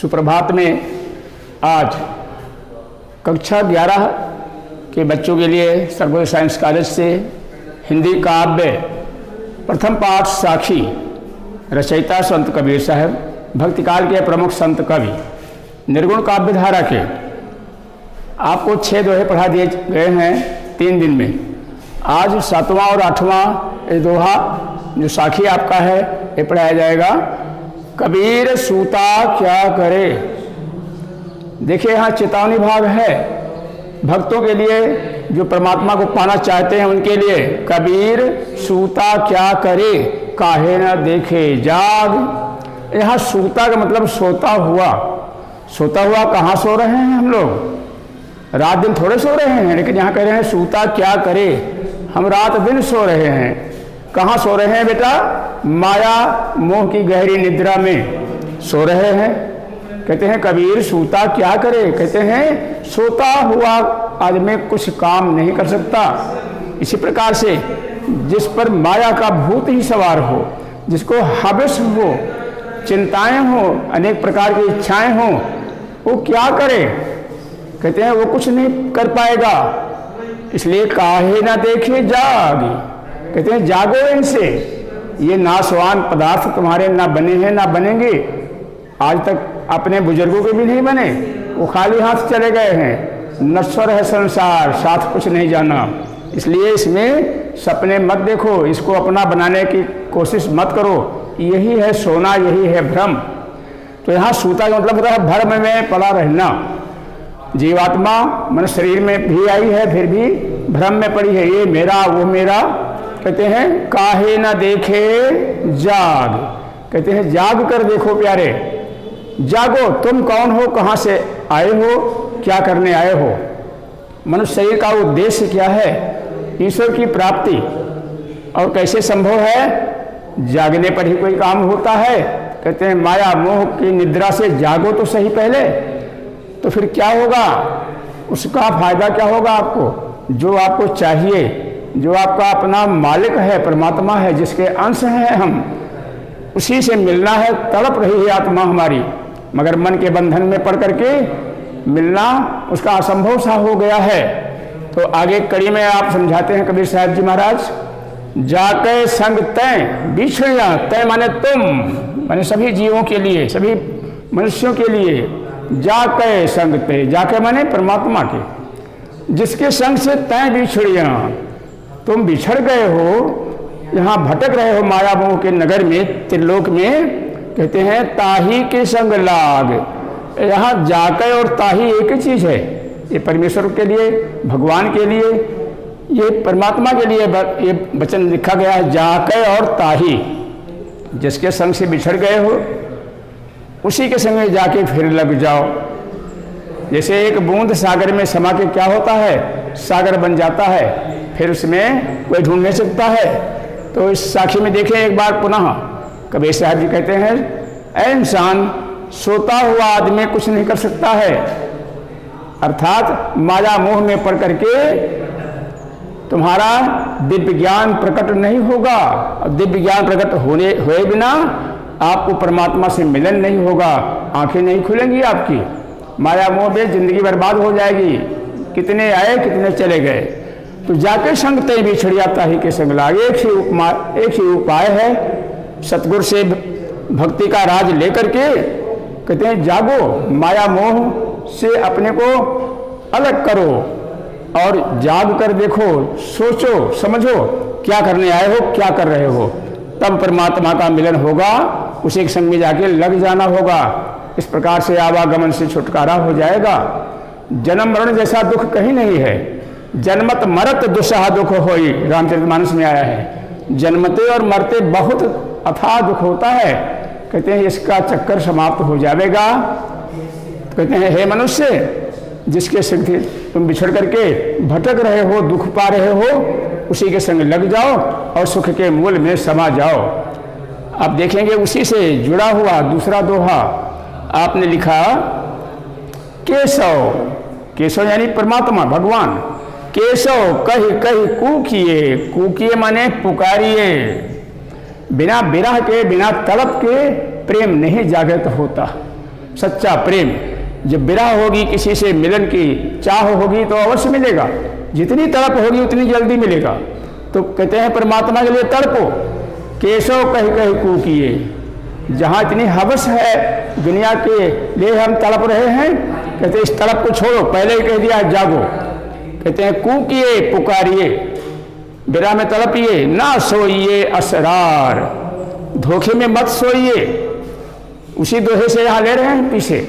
सुप्रभात में आज कक्षा 11 के बच्चों के लिए सर्वोदय साइंस कॉलेज से हिंदी काव्य प्रथम पाठ साखी, रचयिता संत कबीर साहब, भक्तिकाल के प्रमुख संत कवि, निर्गुण काव्य धारा के आपको 6 दोहे पढ़ा दिए गए हैं 3 दिन में। आज 7वां और 8वां ये दोहा जो साखी आपका है ये पढ़ाया जाएगा। कबीर सूता क्या करे। देखिए यहाँ चेतावनी भाग है भक्तों के लिए जो परमात्मा को पाना चाहते हैं उनके लिए। कबीर सूता क्या करे, काहे न देखे जाग। यहाँ सूता का मतलब सोता हुआ। सोता हुआ कहाँ सो रहे हैं हम लोग? रात दिन थोड़े सो रहे हैं, लेकिन यहाँ कह रहे हैं सूता क्या करे। हम रात दिन सो रहे हैं। कहाँ सो रहे हैं बेटा? माया मोह की गहरी निद्रा में सो रहे हैं। कहते हैं कबीर सूता क्या करे। कहते हैं सोता हुआ आदमी कुछ काम नहीं कर सकता। इसी प्रकार से जिस पर माया का भूत ही सवार हो, जिसको हवस हो, चिंताएं हो, अनेक प्रकार की इच्छाएं हो, वो क्या करे? कहते हैं वो कुछ नहीं कर पाएगा। इसलिए काहे ना देखे जाग। कहते हैं जागो इनसे। ये नाशवान पदार्थ तुम्हारे ना बने हैं ना बनेंगे। आज तक अपने बुजुर्गों के भी नहीं बने, वो खाली हाथ चले गए हैं। नश्वर है संसार, साथ कुछ नहीं जाना। इसलिए इसमें सपने मत देखो, इसको अपना बनाने की कोशिश मत करो। यही है सोना, यही है भ्रम। तो यहाँ सूता का मतलब होता है भ्रम में पड़ा रहना। जीवात्मा मन शरीर में भी आई है, फिर भी भ्रम में पड़ी है। ये मेरा वो मेरा। कहते हैं काहे ना देखे जाग। कहते हैं जाग कर देखो प्यारे, जागो। तुम कौन हो, कहाँ से आए हो, क्या करने आए हो? मनुष्य शरीर का उद्देश्य क्या है? ईश्वर की प्राप्ति। और कैसे संभव है? जागने पर ही कोई काम होता है। कहते हैं माया मोह की निद्रा से जागो तो सही पहले, तो फिर क्या होगा? उसका फायदा क्या होगा आपको? जो आपको चाहिए, जो आपका अपना मालिक है, परमात्मा है, जिसके अंश हैं हम, उसी से मिलना है। तड़प रही है आत्मा हमारी, मगर मन के बंधन में पड़ करके मिलना उसका असंभव सा हो गया है। तो आगे कड़ी में आप समझाते हैं कबीर साहब जी महाराज, जाके संग तय बिछड़िया। तय माने तुम, माने सभी जीवों के लिए, सभी मनुष्यों के लिए। जाके संग तय, जाके माने परमात्मा के, जिसके संग से तय बिछड़िया। तुम बिछड़ गए हो, यहाँ भटक रहे हो माया मोह के नगर में, त्रिलोक में। कहते हैं ताही के संग लाग। यहाँ जाके और ताही एक ही चीज है। ये परमेश्वर के लिए, भगवान के लिए, ये परमात्मा के लिए ये वचन लिखा गया है। जाके और ताही, जिसके संग से बिछड़ गए हो उसी के संग जाके फिर लग जाओ। जैसे एक बूंद सागर में समा के क्या होता है? सागर बन जाता है, फिर उसमें कोई ढूंढ नहीं सकता है। तो इस साखी में देखें एक बार पुनः कबीर साहब जी कहते हैं ऐ इंसान, सोता हुआ आदमी कुछ नहीं कर सकता है। अर्थात माया मोह में पड़ करके तुम्हारा दिव्य ज्ञान प्रकट नहीं होगा। और दिव्य ज्ञान प्रकट हुए बिना आपको परमात्मा से मिलन नहीं होगा। आंखें नहीं खुलेंगी आपकी। माया मोह में जिंदगी बर्बाद हो जाएगी। कितने आए कितने चले गए। तो जाके संग तय बिछड़िया ताही के संग लाग। एक ही उपाय है, सतगुरु से भक्ति का राज लेकर के कहते हैं जागो, माया मोह से अपने को अलग करो और जाग कर देखो, सोचो समझो क्या करने आए हो, क्या कर रहे हो। तब परमात्मा का मिलन होगा, उसी के संग में जाके लग जाना होगा। इस प्रकार से आवागमन से छुटकारा हो जाएगा। जन्म मरण जैसा दुख कहीं नहीं है। जन्मत मरत दुसहा दुख होई, रामचरितमानस में आया है। जन्मते और मरते बहुत अथाह दुख होता है। कहते हैं इसका चक्कर समाप्त हो जाएगा। कहते हैं हे मनुष्य, जिसके संग तुम बिछड़ करके भटक रहे हो, दुख पा रहे हो, उसी के संग लग जाओ और सुख के मूल में समा जाओ। अब देखेंगे उसी से जुड़ा हुआ दूसरा दोहा आपने लिखा। केशव, केशव यानी परमात्मा भगवान। केशव कही कही कूकिए। कूकिए माने पुकारिए। बिना विरह के, बिना तड़प के प्रेम नहीं जागृत होता। सच्चा प्रेम। जब विरह होगी, किसी से मिलन की चाह होगी तो अवश्य मिलेगा, जितनी तड़प होगी उतनी जल्दी मिलेगा। तो कहते हैं परमात्मा के लिए तड़पो, केशव कही कही कूकिए। जहाँ इतनी हवस है दुनिया के लिए हम तड़प रहे हैं, कहते हैं इस तड़प को छोड़ो, पहले ही कह दिया जागो। कहते हैं कूकिए पुकारिए, विरह में तड़पिए, ना सोइए असरार, धोखे में मत सोइए। उसी दोहे से यहाँ ले रहे हैं पीछे,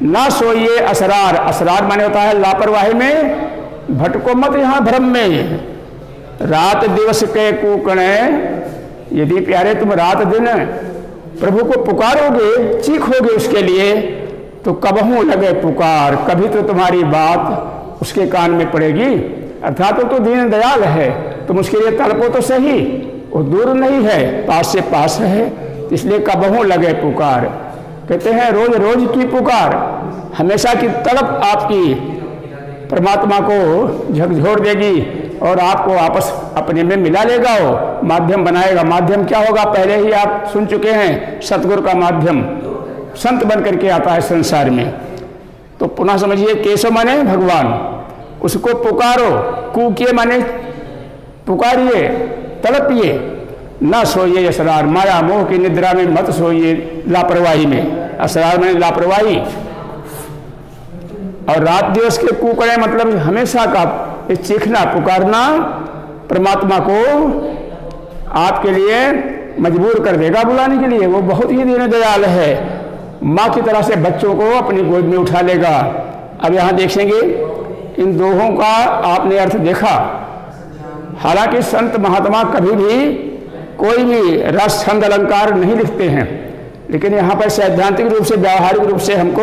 ना सोइए असरार। असरार माने होता है लापरवाही में, भटको मत यहाँ भ्रम में। रात दिवस के कूकणे, यदि प्यारे तुम रात दिन प्रभु को पुकारोगे, चीखोगे उसके लिए, तो कबहू लगे पुकार, कभी तो तुम्हारी बात उसके कान में पड़ेगी। अर्थात तो दीन दयाल है, तुम उसके लिए तड़पो तो सही, वो दूर नहीं है, पास से पास है, इसलिए कबहू लगे पुकार। कहते हैं रोज रोज की पुकार, हमेशा की तड़प आपकी परमात्मा को झकझोर देगी और आपको आपस अपने में मिला लेगा, वो माध्यम बनाएगा। माध्यम क्या होगा, पहले ही आप सुन चुके हैं, सतगुरु का माध्यम संत बन करके आता है संसार में। तो पुनः समझिए, केशव माने भगवान, उसको पुकारो, कूकिए माने पुकारिए, तड़पिए, ना सोइए असरार, माया मोह की निद्रा में मत सोइए लापरवाही में। असरार माने लापरवाही। और रात दिवस के कूकड़े मतलब हमेशा का चीखना पुकारना परमात्मा को आपके लिए मजबूर कर देगा बुलाने के लिए। वो बहुत ही दीन दयाल है, माँ की तरह से बच्चों को अपनी गोद में उठा लेगा। अब यहाँ देखेंगे इन दोहों का आपने अर्थ देखा। हालांकि संत महात्मा कभी भी कोई भी रस छंद अलंकार नहीं लिखते हैं, लेकिन यहाँ पर सैद्धांतिक रूप से व्यावहारिक रूप से हमको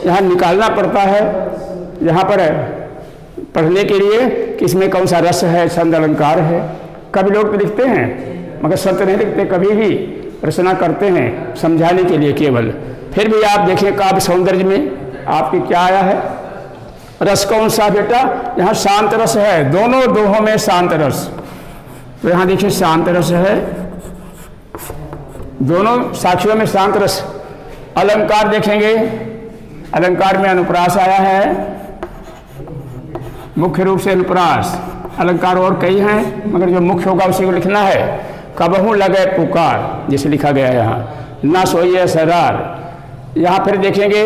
यहाँ निकालना पड़ता है, यहाँ पर पढ़ने के लिए कि इसमें कौन सा रस है, छंद अलंकार है। कभी लोग तो लिखते हैं मगर संत नहीं लिखते, कभी भी रचना करते हैं समझाने के लिए केवल। फिर भी आप देखें काव्य सौंदर्य में आपके क्या आया है, रस कौन सा बेटा, यहाँ शांत रस है, दोनों दोहों में शांत रस। तो यहाँ देखिए शांत रस है, दोनों साक्षियों में शांत रस। अलंकार देखेंगे, अलंकार में अनुप्रास आया है, मुख्य रूप से अनुप्रास। अलंकार और कई हैं मगर जो मुख्य होगा उसी को लिखना है। कबहू लगे पुकार जैसे लिखा गया है यहाँ, ना सोइए सरार। यहाँ फिर देखेंगे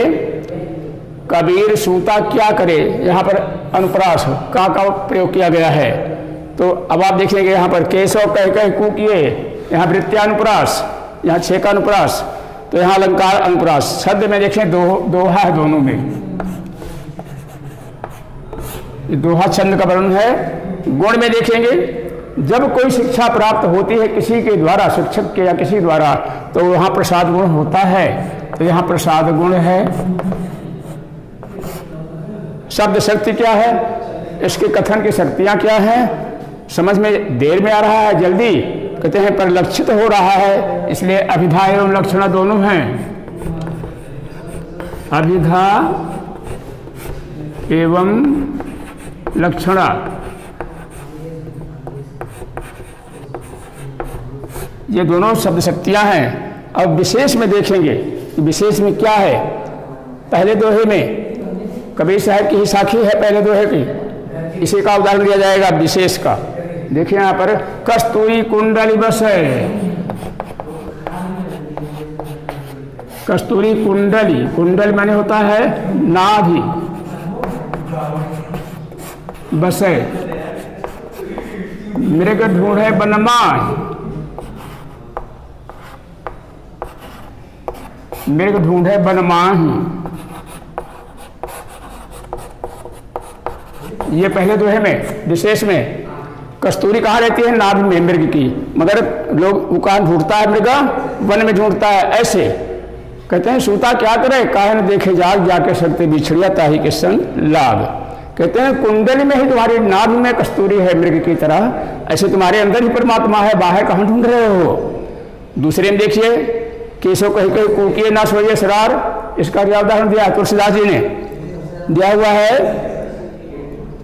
कबीर सूता क्या करे, यहाँ पर अनुप्रास का प्रयोग किया गया है। तो अब आप देखेंगे यहाँ पर केशव कह कह कूकिए, यहाँ वृत्त्यानुप्रास, यहाँ छः का अनुप्रास, तो यहाँ अलंकार अनुप्रास। शब्द में देखें दोहा है दोनों में, दोहा छंद का वर्णन है। गुण में देखेंगे जब कोई शिक्षा प्राप्त होती है किसी के द्वारा, शिक्षक के या किसी द्वारा, तो वहाँ प्रसाद गुण होता है, तो यहाँ प्रसाद गुण है। शब्द शक्ति क्या है, इसके कथन की शक्तियाँ क्या हैं, समझ में देर में आ रहा है जल्दी, कहते हैं परिलक्षित हो रहा है, इसलिए अभिधा एवं लक्षणा दोनों हैं। अभिधा एवं लक्षणा, ये दोनों शब्द शक्तियां हैं। अब विशेष में देखेंगे, विशेष में क्या है। पहले दोहे में कबीर साहब की ही साखी है पहले दोहे की, इसी का उदाहरण दिया जाएगा विशेष का। देखिए यहाँ पर कस्तूरी कुंडली बस है, कस्तूरी कुंडली, कुंडल माने होता है नाभि, बसे मृग ढूंढे बनमाही, मृग ढूंढे बनमाही, ये पहले दोहे में। विशेष में कस्तूरी कहाँ रहती है, नाभि में मृग की, मगर लोग कहाँ ढूंढता है मृग, वन में ढूंढता है। ऐसे कहते हैं सूता क्या करे, काहे न देखे जाग, जाके सकते बिछड़िया ताही के संग लाग। कहते हैं कुंडली में ही तुम्हारी नाभि में कस्तूरी है मृग की तरह, ऐसे तुम्हारे अंदर ही परमात्मा है, बाहर कहाँ ढूंढ रहे हो। दूसरे में देखिए केशव कहीं कहीं कूकिए ना सोइए सरार, इसका क्या उदाहरण दिया तुलसीदास जी ने, दिया हुआ है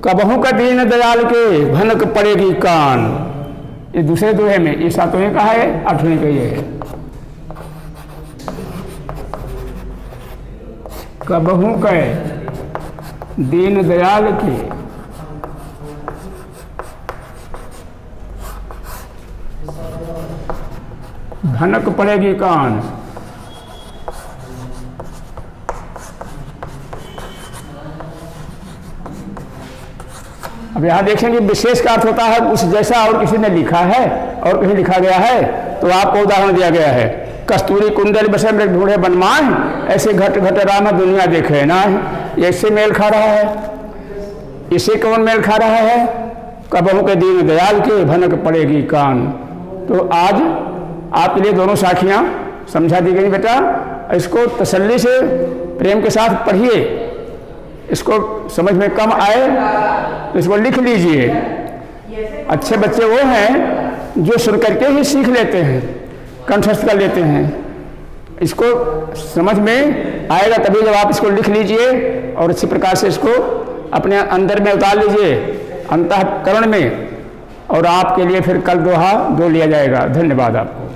कबहू का दीन दयाल के भनक पड़ेगी कान। ये दूसरे दोहे में, ये सातवें का है, आठवें का ये है। कबहू कै दीन दयाल के भनक पड़ेगी कान। अब यहाँ देखेंगे विशेष का अर्थ होता है उस जैसा और किसी ने लिखा है और कहीं लिखा गया है। तो आपको उदाहरण दिया गया है, कस्तूरी कुंडल बसे मृग ढूंढे बनमाए, ऐसे घट घट राम दुनिया देखे ना है। ऐसे मेल खा रहा है, इसे कौन मेल खा रहा है? कबहू के दीन दयाल के भनक पड़ेगी कान। तो आज आपके लिए दोनों साखियाँ समझा दी गई बेटा, इसको तसल्ली से प्रेम के साथ पढ़िए। इसको समझ में कम आए तो इसको लिख लीजिए। अच्छे बच्चे वो हैं जो सुन करके ही सीख लेते हैं, कंठस्थ कर लेते हैं। इसको समझ में आएगा तभी जब आप इसको लिख लीजिए और अच्छी प्रकार से इसको अपने अंदर में उतार लीजिए, अंतःकरण में, और आपके लिए फिर कल दोहा दो लिया जाएगा। धन्यवाद आपको।